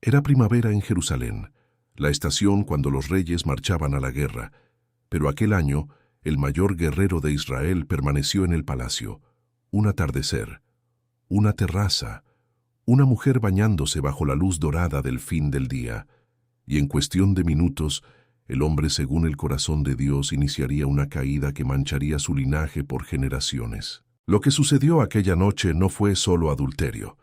Era primavera en Jerusalén, la estación cuando los reyes marchaban a la guerra, pero aquel año el mayor guerrero de Israel permaneció en el palacio. Un atardecer, una terraza, una mujer bañándose bajo la luz dorada del fin del día, y en cuestión de minutos, el hombre según el corazón de Dios iniciaría una caída que mancharía su linaje por generaciones. Lo que sucedió aquella noche no fue solo adulterio.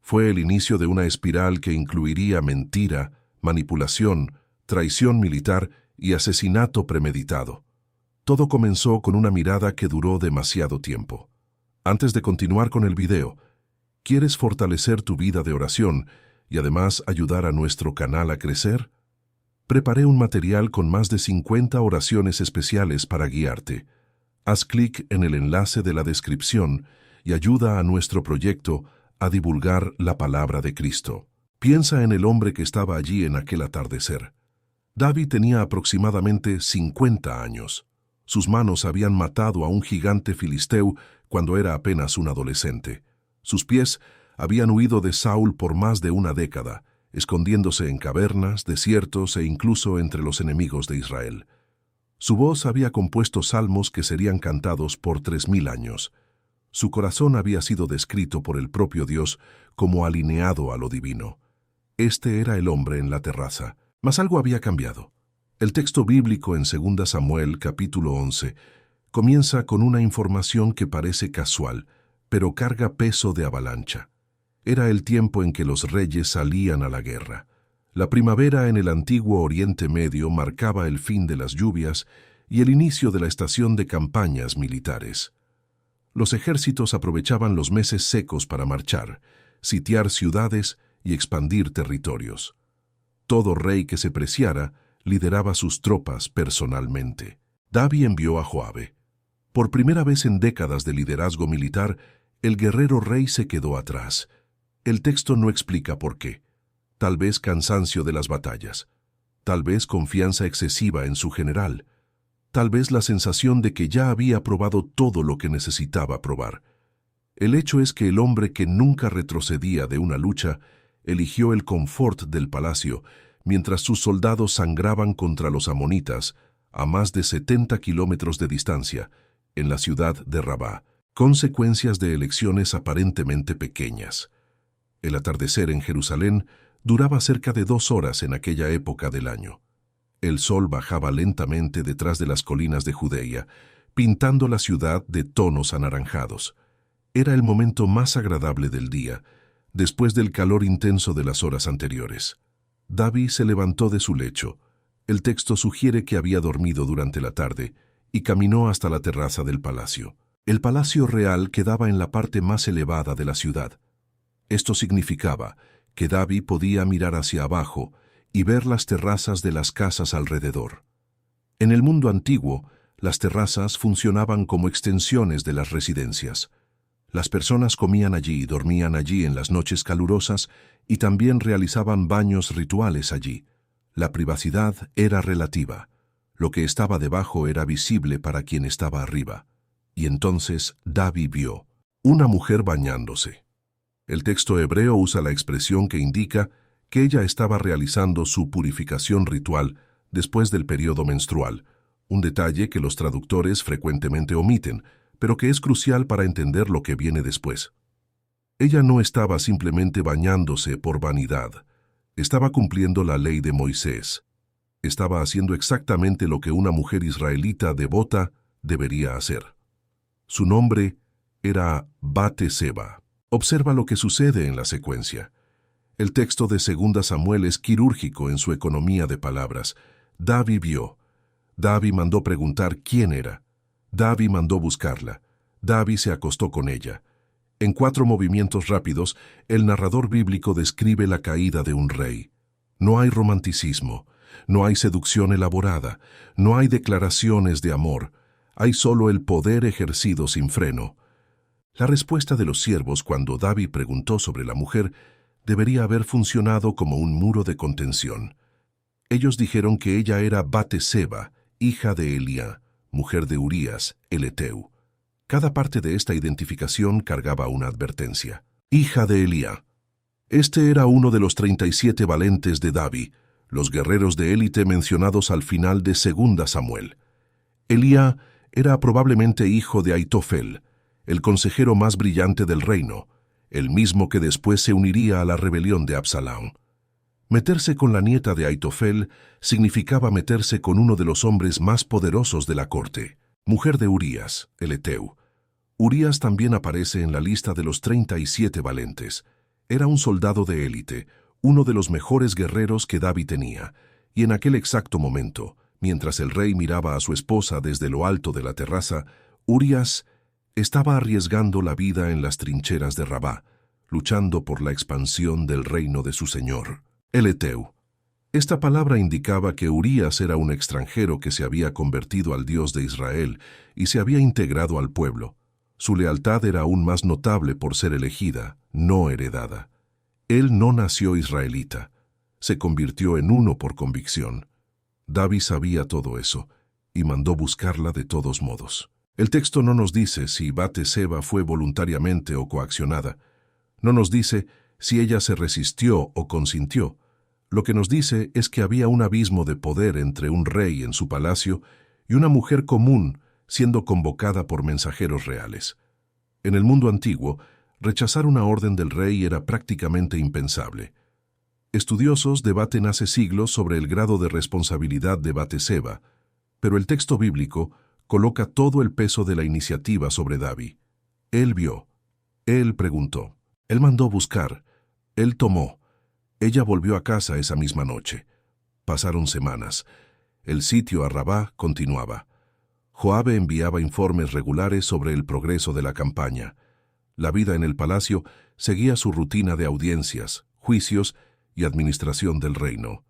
Fue el inicio de una espiral que incluiría mentira, manipulación, traición militar y asesinato premeditado. Todo comenzó con una mirada que duró demasiado tiempo. Antes de continuar con el video, ¿quieres fortalecer tu vida de oración y además ayudar a nuestro canal a crecer? Preparé un material con más de 50 oraciones especiales para guiarte. Haz clic en el enlace de la descripción y ayuda a nuestro proyecto a divulgar la palabra de Cristo. Piensa en el hombre que estaba allí en aquel atardecer. David tenía aproximadamente 50 años. Sus manos habían matado a un gigante filisteo cuando era apenas un adolescente. Sus pies habían huido de Saúl por más de una década, escondiéndose en cavernas, desiertos e incluso entre los enemigos de Israel. Su voz había compuesto salmos que serían cantados por 3000 años. Su corazón había sido descrito por el propio Dios como alineado a lo divino. Este era el hombre en la terraza. Mas algo había cambiado. El texto bíblico en 2 Samuel, capítulo 11, comienza con una información que parece casual, pero carga peso de avalancha. Era el tiempo en que los reyes salían a la guerra. La primavera en el antiguo Oriente Medio marcaba el fin de las lluvias y el inicio de la estación de campañas militares. Los ejércitos aprovechaban los meses secos para marchar, sitiar ciudades y expandir territorios. Todo rey que se preciara lideraba sus tropas personalmente. David envió a Joabe. Por primera vez en décadas de liderazgo militar, el guerrero rey se quedó atrás. El texto no explica por qué. Tal vez cansancio de las batallas. Tal vez confianza excesiva en su general. Tal vez la sensación de que ya había probado todo lo que necesitaba probar. El hecho es que el hombre que nunca retrocedía de una lucha eligió el confort del palacio mientras sus soldados sangraban contra los amonitas a más de 70 kilómetros de distancia, en la ciudad de Rabá. Consecuencias de elecciones aparentemente pequeñas. El atardecer en Jerusalén duraba cerca de 2 horas en aquella época del año. El sol bajaba lentamente detrás de las colinas de Judea, pintando la ciudad de tonos anaranjados. Era el momento más agradable del día, después del calor intenso de las horas anteriores. David se levantó de su lecho. El texto sugiere que había dormido durante la tarde y caminó hasta la terraza del palacio. El palacio real quedaba en la parte más elevada de la ciudad. Esto significaba que David podía mirar hacia abajo y ver las terrazas de las casas alrededor. En el mundo antiguo, las terrazas funcionaban como extensiones de las residencias. Las personas comían allí y dormían allí en las noches calurosas y también realizaban baños rituales allí. La privacidad era relativa. Lo que estaba debajo era visible para quien estaba arriba. Y entonces David vio una mujer bañándose. El texto hebreo usa la expresión que indica que ella estaba realizando su purificación ritual después del periodo menstrual, un detalle que los traductores frecuentemente omiten, pero que es crucial para entender lo que viene después. Ella no estaba simplemente bañándose por vanidad, estaba cumpliendo la ley de Moisés. Estaba haciendo exactamente lo que una mujer israelita devota debería hacer. Su nombre era Bat-seba. Observa lo que sucede en la secuencia. El texto de 2 Samuel es quirúrgico en su economía de palabras. David vio. David mandó preguntar quién era. David mandó buscarla. David se acostó con ella. En 4 movimientos rápidos, el narrador bíblico describe la caída de un rey. No hay romanticismo, no hay seducción elaborada, no hay declaraciones de amor, hay solo el poder ejercido sin freno. La respuesta de los siervos cuando David preguntó sobre la mujer debería haber funcionado como un muro de contención. Ellos dijeron que ella era Bat-seba, hija de Elía, mujer de Urías, el heteo. Cada parte de esta identificación cargaba una advertencia. Hija de Elía. Este era uno de los 37 valentes de Davi, los guerreros de élite mencionados al final de 2 Samuel. Elía era probablemente hijo de Aitofel, el consejero más brillante del reino, el mismo que después se uniría a la rebelión de Absalón. Meterse con la nieta de Aitofel significaba meterse con uno de los hombres más poderosos de la corte, mujer de Urías, el Eteo. Urías también aparece en la lista de los 37 valentes. Era un soldado de élite, uno de los mejores guerreros que Davi tenía, y en aquel exacto momento, mientras el rey miraba a su esposa desde lo alto de la terraza, Urías estaba arriesgando la vida en las trincheras de Rabá, luchando por la expansión del reino de su señor, el Eteo. Esta palabra indicaba que Urías era un extranjero que se había convertido al Dios de Israel y se había integrado al pueblo. Su lealtad era aún más notable por ser elegida, no heredada. Él no nació israelita, se convirtió en uno por convicción. Davi sabía todo eso y mandó buscarla de todos modos. El texto no nos dice si Bat-seba fue voluntariamente o coaccionada. No nos dice si ella se resistió o consintió. Lo que nos dice es que había un abismo de poder entre un rey en su palacio y una mujer común siendo convocada por mensajeros reales. En el mundo antiguo, rechazar una orden del rey era prácticamente impensable. Estudiosos debaten hace siglos sobre el grado de responsabilidad de Bat-seba, pero el texto bíblico coloca todo el peso de la iniciativa sobre Davi. Él vio, él preguntó, él mandó buscar, él tomó. Ella volvió a casa esa misma noche. Pasaron semanas. El sitio a Rabá continuaba. Joabe enviaba informes regulares sobre el progreso de la campaña. La vida en el palacio seguía su rutina de audiencias, juicios y administración del reino.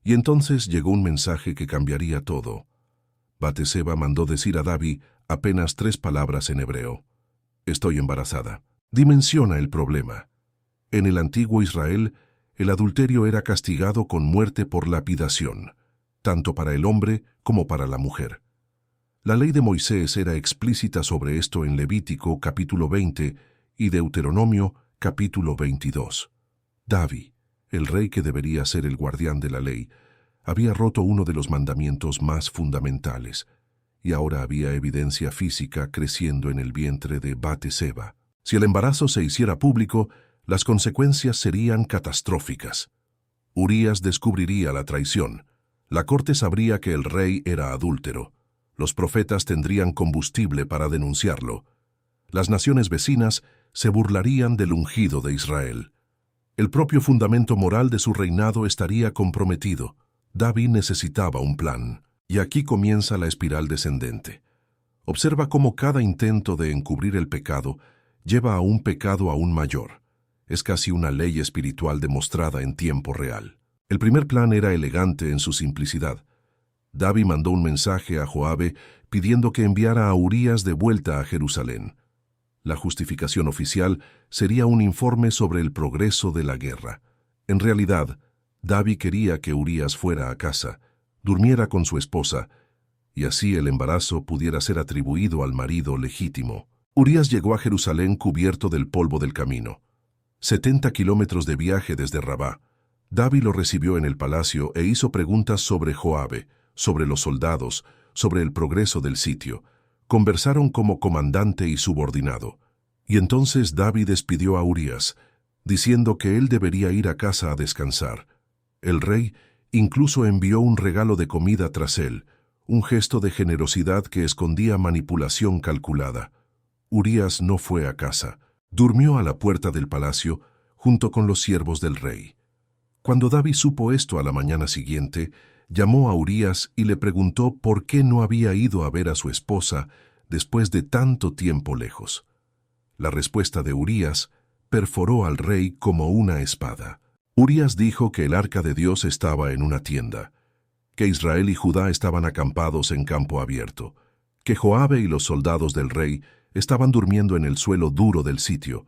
Y entonces llegó un mensaje que cambiaría todo. Bat-seba mandó decir a Davi apenas 3 palabras en hebreo. Estoy embarazada. Dimensiona el problema. En el antiguo Israel, el adulterio era castigado con muerte por lapidación, tanto para el hombre como para la mujer. La ley de Moisés era explícita sobre esto en Levítico capítulo 20 y Deuteronomio capítulo 22. Davi, el rey que debería ser el guardián de la ley, había roto uno de los mandamientos más fundamentales, y ahora había evidencia física creciendo en el vientre de Bat-seba. Si el embarazo se hiciera público, las consecuencias serían catastróficas. Urías descubriría la traición. La corte sabría que el rey era adúltero. Los profetas tendrían combustible para denunciarlo. Las naciones vecinas se burlarían del ungido de Israel. El propio fundamento moral de su reinado estaría comprometido. Davi necesitaba un plan. Y aquí comienza la espiral descendente. Observa cómo cada intento de encubrir el pecado lleva a un pecado aún mayor. Es casi una ley espiritual demostrada en tiempo real. El primer plan era elegante en su simplicidad. Davi mandó un mensaje a Joabe pidiendo que enviara a Urías de vuelta a Jerusalén. La justificación oficial sería un informe sobre el progreso de la guerra. En realidad, Davi quería que Urías fuera a casa, durmiera con su esposa, y así el embarazo pudiera ser atribuido al marido legítimo. Urías llegó a Jerusalén cubierto del polvo del camino. 70 kilómetros de viaje desde Rabá. Davi lo recibió en el palacio e hizo preguntas sobre Joabe, sobre los soldados, sobre el progreso del sitio. Conversaron como comandante y subordinado. Y entonces Davi despidió a Urías, diciendo que él debería ir a casa a descansar. El rey incluso envió un regalo de comida tras él, un gesto de generosidad que escondía manipulación calculada. Urías no fue a casa. Durmió a la puerta del palacio junto con los siervos del rey. Cuando Davi supo esto a la mañana siguiente, llamó a Urías y le preguntó por qué no había ido a ver a su esposa después de tanto tiempo lejos. La respuesta de Urías perforó al rey como una espada. Urías dijo que el arca de Dios estaba en una tienda, que Israel y Judá estaban acampados en campo abierto, que Joabe y los soldados del rey estaban durmiendo en el suelo duro del sitio,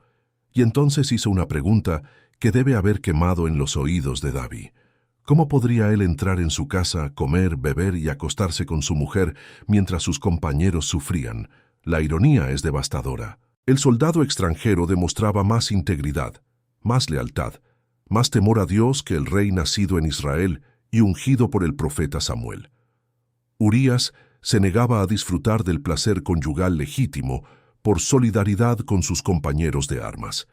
y entonces hizo una pregunta que debe haber quemado en los oídos de Davi. ¿Cómo podría él entrar en su casa, comer, beber y acostarse con su mujer mientras sus compañeros sufrían? La ironía es devastadora. El soldado extranjero demostraba más integridad, más lealtad, más temor a Dios que el rey nacido en Israel y ungido por el profeta Samuel. Urías se negaba a disfrutar del placer conyugal legítimo por solidaridad con sus compañeros de armas.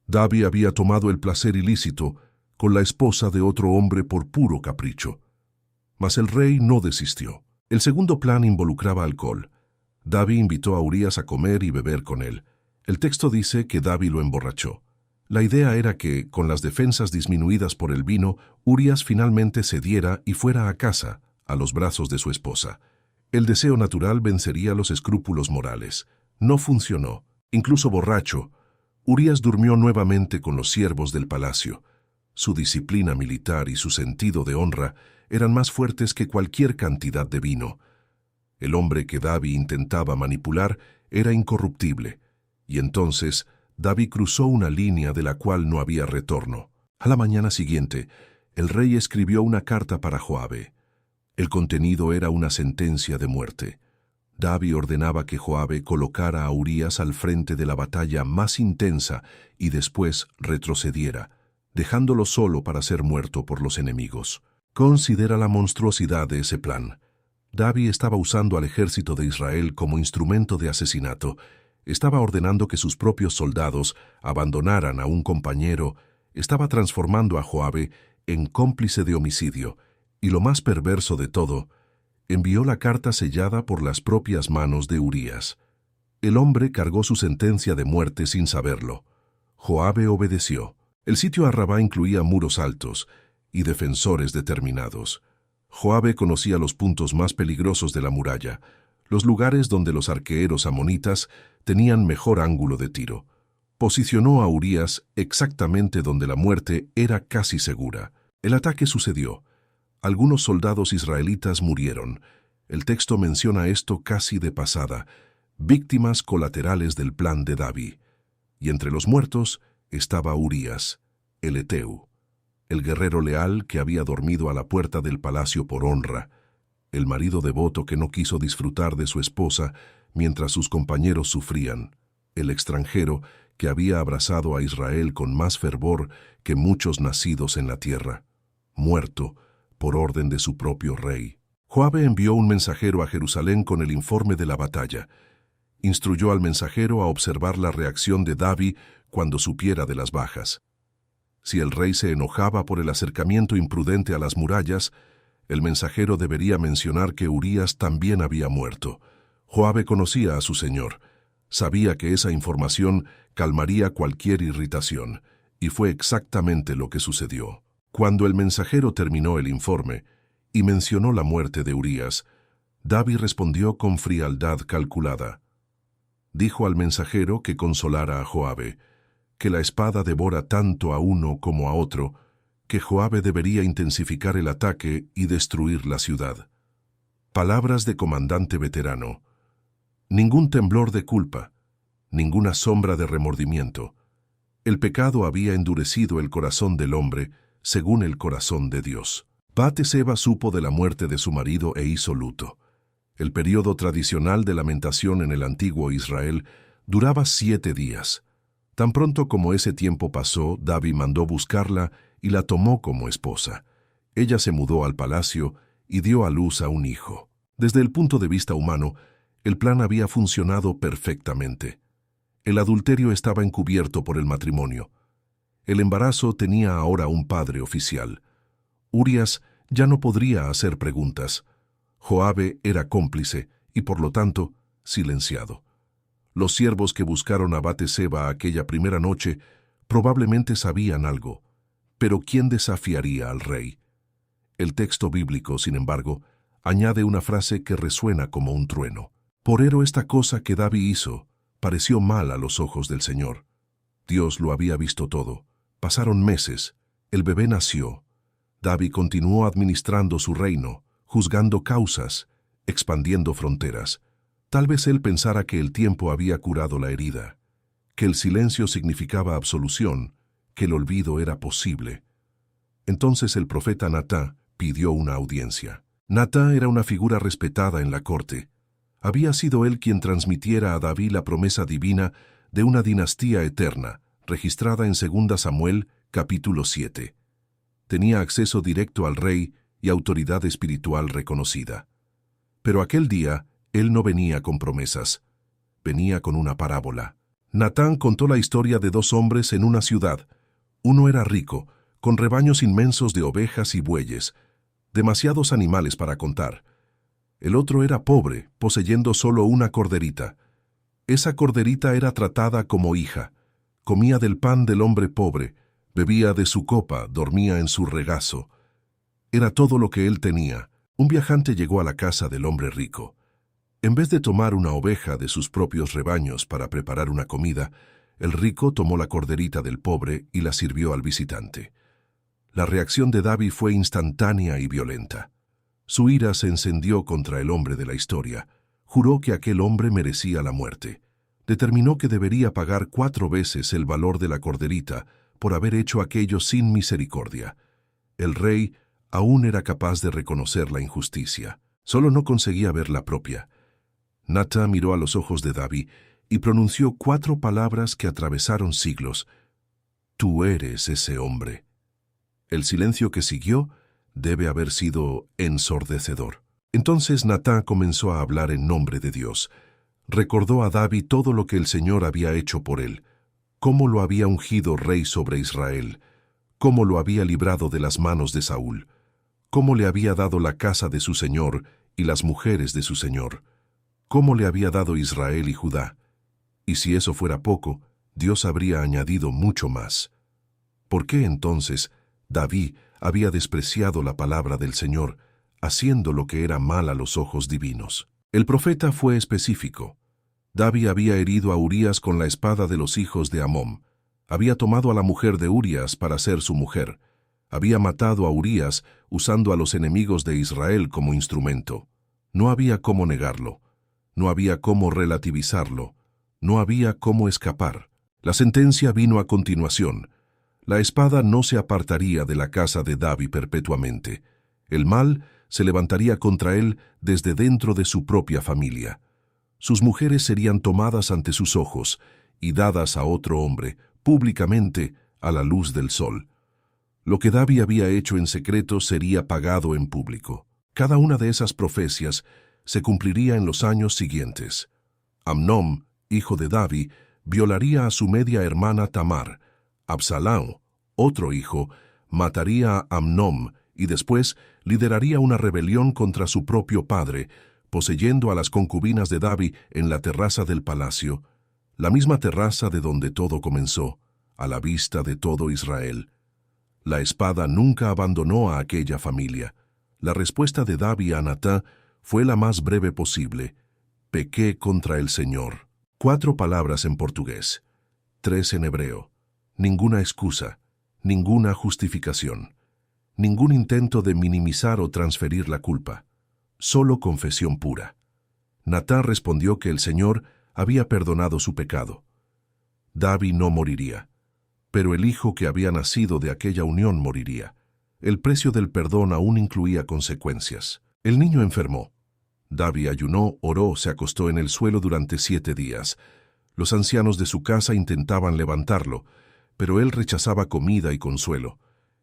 Davi había tomado el placer ilícito con la esposa de otro hombre por puro capricho. Mas el rey no desistió. El segundo plan involucraba alcohol. Davi invitó a Urías a comer y beber con él. El texto dice que Davi lo emborrachó. La idea era que, con las defensas disminuidas por el vino, Urías finalmente cediera y fuera a casa, a los brazos de su esposa. El deseo natural vencería los escrúpulos morales. No funcionó. Incluso borracho, Urías durmió nuevamente con los siervos del palacio. Su disciplina militar y su sentido de honra eran más fuertes que cualquier cantidad de vino. El hombre que Davi intentaba manipular era incorruptible, y entonces Davi cruzó una línea de la cual no había retorno. A la mañana siguiente, el rey escribió una carta para Joabe. El contenido era una sentencia de muerte. Davi ordenaba que Joabe colocara a Urías al frente de la batalla más intensa y después retrocediera, dejándolo solo para ser muerto por los enemigos. Considera la monstruosidad de ese plan. Davi estaba usando al ejército de Israel como instrumento de asesinato. Estaba ordenando que sus propios soldados abandonaran a un compañero. Estaba transformando a Joabe en cómplice de homicidio. Y lo más perverso de todo, envió la carta sellada por las propias manos de Urías. El hombre cargó su sentencia de muerte sin saberlo. Joabe obedeció. El sitio a Rabá incluía muros altos y defensores determinados. Joabe conocía los puntos más peligrosos de la muralla, los lugares donde los arqueros amonitas tenían mejor ángulo de tiro. Posicionó a Urías exactamente donde la muerte era casi segura. El ataque sucedió. Algunos soldados israelitas murieron. El texto menciona esto casi de pasada, víctimas colaterales del plan de Davi. Y entre los muertos estaba Urías, el heteo, el guerrero leal que había dormido a la puerta del palacio por honra, el marido devoto que no quiso disfrutar de su esposa mientras sus compañeros sufrían, el extranjero que había abrazado a Israel con más fervor que muchos nacidos en la tierra, muerto por orden de su propio rey. Joabe envió un mensajero a Jerusalén con el informe de la batalla. Instruyó al mensajero a observar la reacción de Davi cuando supiera de las bajas. Si el rey se enojaba por el acercamiento imprudente a las murallas, el mensajero debería mencionar que Urías también había muerto. Joabe conocía a su señor. Sabía que esa información calmaría cualquier irritación, y fue exactamente lo que sucedió. Cuando el mensajero terminó el informe y mencionó la muerte de Urías, Davi respondió con frialdad calculada. Dijo al mensajero que consolara a Joabe, que la espada devora tanto a uno como a otro, que Joabe debería intensificar el ataque y destruir la ciudad. Palabras de comandante veterano. Ningún temblor de culpa, ninguna sombra de remordimiento. El pecado había endurecido el corazón del hombre, según el corazón de Dios. Bat-seba supo de la muerte de su marido e hizo luto. El período tradicional de lamentación en el antiguo Israel duraba 7 días. Tan pronto como ese tiempo pasó, Davi mandó buscarla y la tomó como esposa. Ella se mudó al palacio y dio a luz a un hijo. Desde el punto de vista humano, el plan había funcionado perfectamente. El adulterio estaba encubierto por el matrimonio. El embarazo tenía ahora un padre oficial. Urías ya no podría hacer preguntas. Joabe era cómplice y, por lo tanto, silenciado. Los siervos que buscaron a Bat-seba aquella primera noche probablemente sabían algo, pero ¿quién desafiaría al rey? El texto bíblico, sin embargo, añade una frase que resuena como un trueno. Porero, esta cosa que Davi hizo pareció mal a los ojos del Señor. Dios lo había visto todo. Pasaron meses. El bebé nació. Davi continuó administrando su reino, juzgando causas, expandiendo fronteras. Tal vez él pensara que el tiempo había curado la herida, que el silencio significaba absolución, que el olvido era posible. Entonces el profeta Natán pidió una audiencia. Natán era una figura respetada en la corte. Había sido él quien transmitiera a David la promesa divina de una dinastía eterna, registrada en 2 Samuel, capítulo 7. Tenía acceso directo al rey y autoridad espiritual reconocida. Pero aquel día, él no venía con promesas. Venía con una parábola. Natán contó la historia de 2 hombres en una ciudad. Uno era rico, con rebaños inmensos de ovejas y bueyes, demasiados animales para contar. El otro era pobre, poseyendo solo una corderita. Esa corderita era tratada como hija. Comía del pan del hombre pobre, bebía de su copa, dormía en su regazo. Era todo lo que él tenía. Un viajante llegó a la casa del hombre rico. En vez de tomar una oveja de sus propios rebaños para preparar una comida, el rico tomó la corderita del pobre y la sirvió al visitante. La reacción de David fue instantánea y violenta. Su ira se encendió contra el hombre de la historia. Juró que aquel hombre merecía la muerte. Determinó que debería pagar 4 veces el valor de la corderita por haber hecho aquello sin misericordia. El rey aún era capaz de reconocer la injusticia. Solo no conseguía ver la propia. Natán miró a los ojos de David y pronunció 4 palabras que atravesaron siglos. «Tú eres ese hombre». El silencio que siguió debe haber sido ensordecedor. Entonces Natán comenzó a hablar en nombre de Dios. Recordó a David todo lo que el Señor había hecho por él, cómo lo había ungido rey sobre Israel, cómo lo había librado de las manos de Saúl, cómo le había dado la casa de su Señor y las mujeres de su Señor, cómo le había dado Israel y Judá. Y si eso fuera poco, Dios habría añadido mucho más. ¿Por qué entonces David había despreciado la palabra del Señor, haciendo lo que era mal a los ojos divinos? El profeta fue específico. David había herido a Urías con la espada de los hijos de Amón. Había tomado a la mujer de Urías para ser su mujer. Había matado a Urías usando a los enemigos de Israel como instrumento. No había cómo negarlo. No había cómo relativizarlo. No había cómo escapar. La sentencia vino a continuación. La espada no se apartaría de la casa de David perpetuamente. El mal se levantaría contra él desde dentro de su propia familia. Sus mujeres serían tomadas ante sus ojos y dadas a otro hombre, públicamente, a la luz del sol. Lo que David había hecho en secreto sería pagado en público. Cada una de esas profecías se cumpliría en los años siguientes. Amnón, hijo de David, violaría a su media hermana Tamar. Absalón, otro hijo, mataría a Amnón y después lideraría una rebelión contra su propio padre, poseyendo a las concubinas de David en la terraza del palacio, la misma terraza de donde todo comenzó, a la vista de todo Israel. La espada nunca abandonó a aquella familia. La respuesta de David a Natán fue la más breve posible. Pequé contra el Señor. 4 palabras en portugués, 3 en hebreo. Ninguna excusa, ninguna justificación, ningún intento de minimizar o transferir la culpa. Solo confesión pura. Natán respondió que el Señor había perdonado su pecado. David no moriría, pero el hijo que había nacido de aquella unión moriría. El precio del perdón aún incluía consecuencias. El niño enfermó. David ayunó, oró, se acostó en el suelo durante 7 días. Los ancianos de su casa intentaban levantarlo, pero él rechazaba comida y consuelo.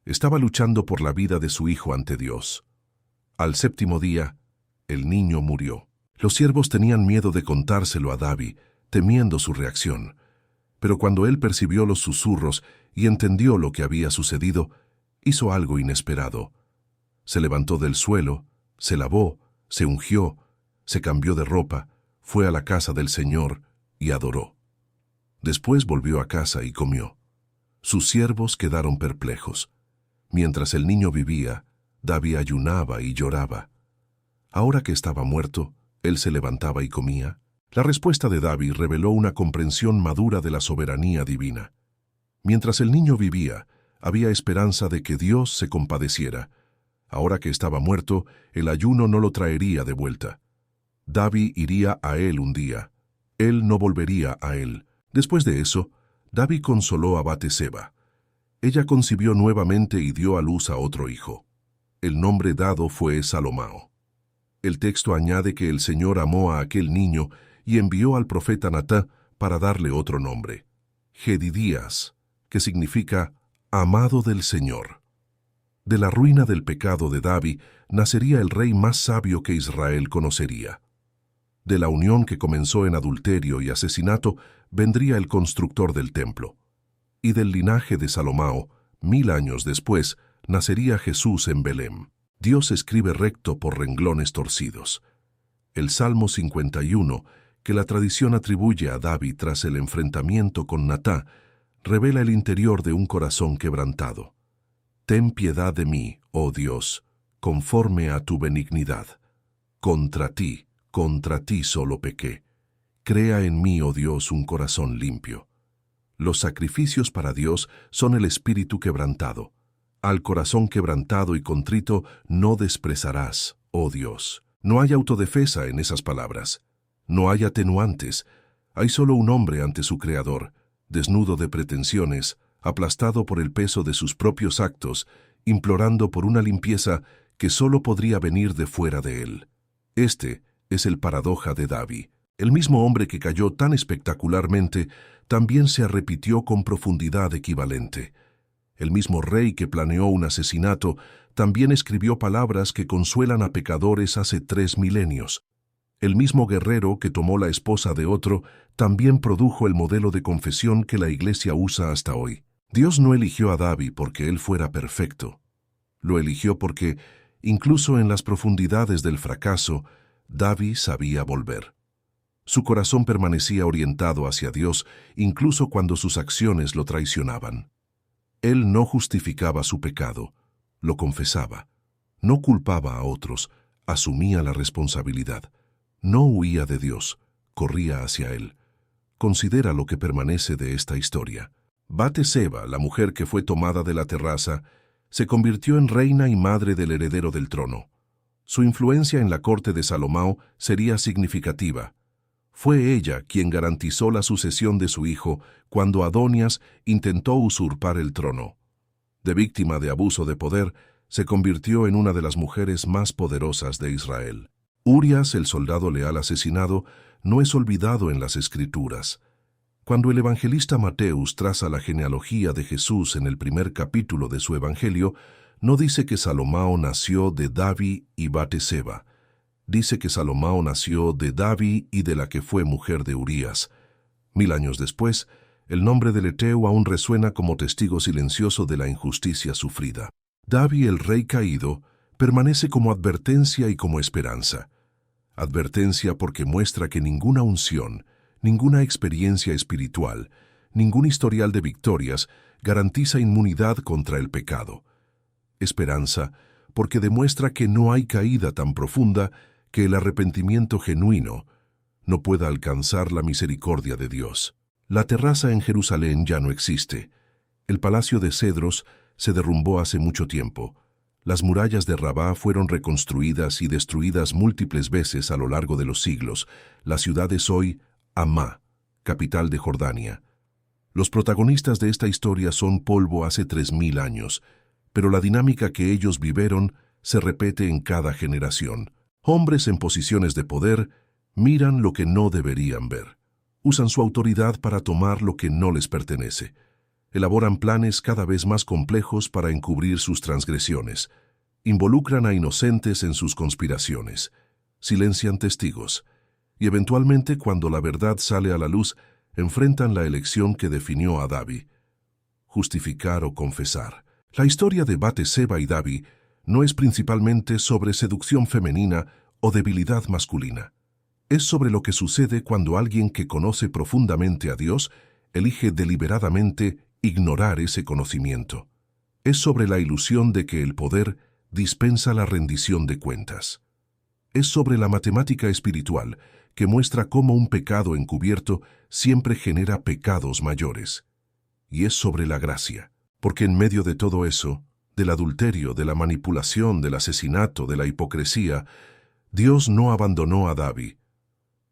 Estaba luchando por la vida de su hijo ante Dios. Al 7º día, el niño murió. Los siervos tenían miedo de contárselo a David, temiendo su reacción. Pero cuando él percibió los susurros y entendió lo que había sucedido, hizo algo inesperado. Se levantó del suelo, se lavó, se ungió, se cambió de ropa, fue a la casa del Señor y adoró. Después volvió a casa y comió. Sus siervos quedaron perplejos. Mientras el niño vivía, David ayunaba y lloraba. Ahora que estaba muerto, él se levantaba y comía. La respuesta de David reveló una comprensión madura de la soberanía divina. Mientras el niño vivía, había esperanza de que Dios se compadeciera. Ahora que estaba muerto, el ayuno no lo traería de vuelta. David iría a él un día. Él no volvería a él. Después de eso, David consoló a Batseba. Ella concibió nuevamente y dio a luz a otro hijo. El nombre dado fue Salomón. El texto añade que el Señor amó a aquel niño y envió al profeta Natán para darle otro nombre. Jedidías, que significa amado del Señor. De la ruina del pecado de David nacería el rey más sabio que Israel conocería. De la unión que comenzó en adulterio y asesinato vendría el constructor del templo. Y del linaje de Salomao, 1000 años después, nacería Jesús en Belén. Dios escribe recto por renglones torcidos. El Salmo 51, que la tradición atribuye a David tras el enfrentamiento con Natán, revela el interior de un corazón quebrantado. Ten piedad de mí, oh Dios, conforme a tu benignidad. Contra ti solo pequé. Crea en mí, oh Dios, un corazón limpio. Los sacrificios para Dios son el espíritu quebrantado. Al corazón quebrantado y contrito no desprezarás, oh Dios. No hay autodefensa en esas palabras. No hay atenuantes. Hay solo un hombre ante su Creador, desnudo de pretensiones, aplastado por el peso de sus propios actos, implorando por una limpieza que solo podría venir de fuera de él. Este es el paradoja de David. El mismo hombre que cayó tan espectacularmente también se arrepintió con profundidad equivalente. El mismo rey que planeó un asesinato también escribió palabras que consuelan a pecadores hace 3 milenios. El mismo guerrero que tomó la esposa de otro también produjo el modelo de confesión que la Iglesia usa hasta hoy. Dios no eligió a David porque él fuera perfecto. Lo eligió porque, incluso en las profundidades del fracaso, David sabía volver. Su corazón permanecía orientado hacia Dios incluso cuando sus acciones lo traicionaban. Él no justificaba su pecado, lo confesaba. No culpaba a otros, asumía la responsabilidad. No huía de Dios, corría hacia Él. Considera lo que permanece de esta historia. Batseba, la mujer que fue tomada de la terraza, se convirtió en reina y madre del heredero del trono. Su influencia en la corte de Salomao sería significativa. Fue ella quien garantizó la sucesión de su hijo cuando Adonías intentó usurpar el trono. De víctima de abuso de poder, se convirtió en una de las mujeres más poderosas de Israel. Urias, el soldado leal asesinado, no es olvidado en las Escrituras. Cuando el evangelista Mateus traza la genealogía de Jesús en el primer capítulo de su evangelio, no dice que Salomao nació de David y Batseba. Dice que Salomao nació de David y de la que fue mujer de Urías. 1000 años después, el nombre del Eteo aún resuena como testigo silencioso de la injusticia sufrida. David, el rey caído, permanece como advertencia y como esperanza. Advertencia porque muestra que ninguna unción, ninguna experiencia espiritual, ningún historial de victorias garantiza inmunidad contra el pecado. Esperanza porque demuestra que no hay caída tan profunda que el arrepentimiento genuino no pueda alcanzar la misericordia de Dios. La terraza en Jerusalén ya no existe. El palacio de cedros se derrumbó hace mucho tiempo. Las murallas de Rabá fueron reconstruidas y destruidas múltiples veces a lo largo de los siglos. La ciudad es hoy Amá, capital de Jordania. Los protagonistas de esta historia son polvo hace 3000 años, pero la dinámica que ellos vivieron se repite en cada generación. Hombres en posiciones de poder miran lo que no deberían ver. Usan su autoridad para tomar lo que no les pertenece. Elaboran planes cada vez más complejos para encubrir sus transgresiones. Involucran a inocentes en sus conspiraciones. Silencian testigos. Y eventualmente, cuando la verdad sale a la luz, enfrentan la elección que definió a David: justificar o confesar. La historia de Batseba y David no es principalmente sobre seducción femenina o debilidad masculina. Es sobre lo que sucede cuando alguien que conoce profundamente a Dios elige deliberadamente ignorar ese conocimiento. Es sobre la ilusión de que el poder dispensa la rendición de cuentas. Es sobre la matemática espiritual que muestra cómo un pecado encubierto siempre genera pecados mayores. Y es sobre la gracia, porque en medio de todo eso, del adulterio, de la manipulación, del asesinato, de la hipocresía, Dios no abandonó a David.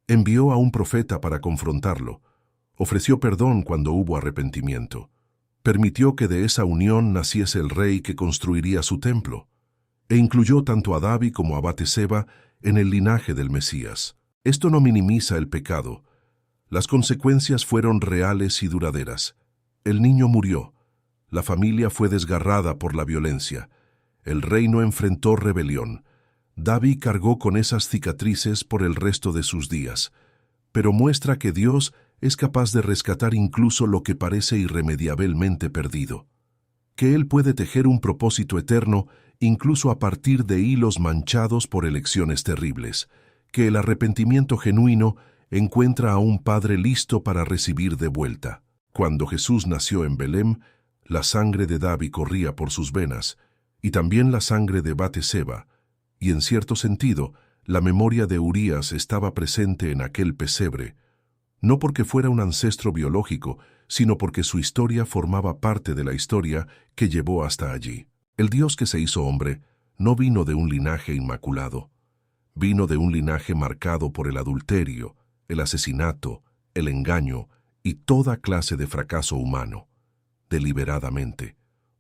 Envió a un profeta para confrontarlo. Ofreció perdón cuando hubo arrepentimiento. Permitió que de esa unión naciese el rey que construiría su templo. E incluyó tanto a David como a Batseba en el linaje del Mesías. Esto no minimiza el pecado. Las consecuencias fueron reales y duraderas. El niño murió. La familia fue desgarrada por la violencia. El reino enfrentó rebelión. David cargó con esas cicatrices por el resto de sus días, pero muestra que Dios es capaz de rescatar incluso lo que parece irremediablemente perdido, que Él puede tejer un propósito eterno incluso a partir de hilos manchados por elecciones terribles, que el arrepentimiento genuino encuentra a un padre listo para recibir de vuelta. Cuando Jesús nació en Belén, la sangre de David corría por sus venas, y también la sangre de Batseba, y en cierto sentido, la memoria de Urías estaba presente en aquel pesebre, no porque fuera un ancestro biológico, sino porque su historia formaba parte de la historia que llevó hasta allí. El Dios que se hizo hombre no vino de un linaje inmaculado, vino de un linaje marcado por el adulterio, el asesinato, el engaño y toda clase de fracaso humano, deliberadamente,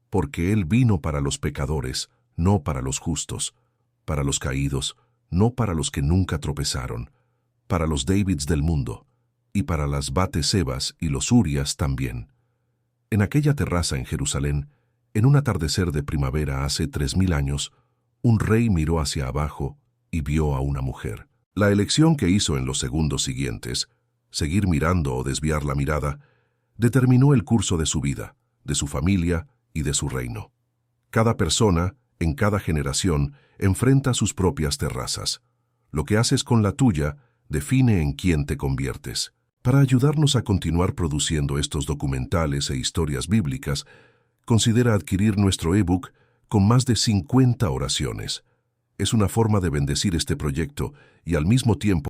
porque Él vino para los pecadores, no para los justos, para los caídos, no para los que nunca tropezaron, para los Davids del mundo, y para las Batsebas y los Urias también. En aquella terraza en Jerusalén, en un atardecer de primavera hace 3000 años, un rey miró hacia abajo y vio a una mujer. La elección que hizo en los segundos siguientes, seguir mirando o desviar la mirada, determinó el curso de su vida, de su familia y de su reino. Cada persona, en cada generación, enfrenta sus propias terrazas. Lo que haces con la tuya define en quién te conviertes. Para ayudarnos a continuar produciendo estos documentales e historias bíblicas, considera adquirir nuestro ebook con más de 50 oraciones. Es una forma de bendecir este proyecto y al mismo tiempo